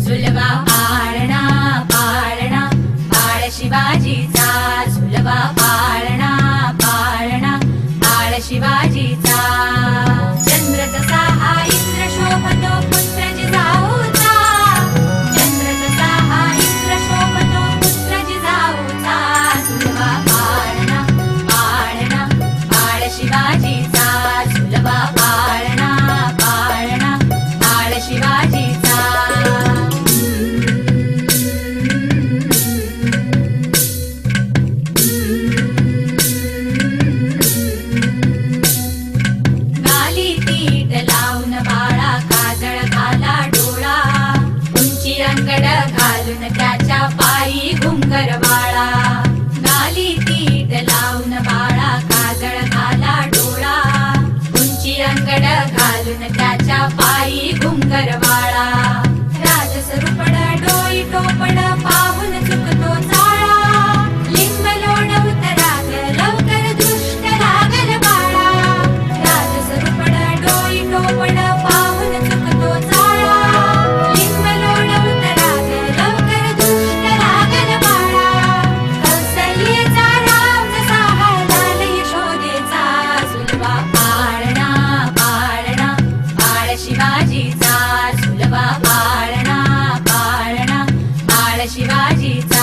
झुलवा पाळणा पाळणा बाळ शिवाजीचा, झुलवा पाळणा पाळणा बाळ शिवाजीचा. चंद्र जसा हा इंद्र शोभतो पुत्र जिजाऊचा, चंद्र जसा हा इंद्र शोभतो पुत्र जिजाऊचा. झुलवा पाळणा पाळणा बाळ शिवाजीचा, झुलवा पाळणा पाळणा बाळ शिवाजीचा. गाली तीट लावून बाळा काजळ घाला डोळा, उंची अंगड घालून त्याच्या पायी घुंगर वाळा. गाली तीट लावून बाळा काजळ घाला डोळा, उंची अंगड घालून त्याच्या पायी घुंगर वाळा. राजसरूपड डोई टोपड पाहून चुकतो चाळा, लिंब लोणवत राग लवकर दृष्ट लागल बाळा. राजसरूपड डोई टोपड पाहून चुकतो चाळा, लिंब लोणवत राग लवकर दृष्ट लागल बाळा. कौसल्येचा राम जसा हळदाल यशोदेचा, झुलवा पाळणा पाळणा बाळ शिवाजीचा, झुलवा पाळणा पाळणा बाळ शिवाजीचा.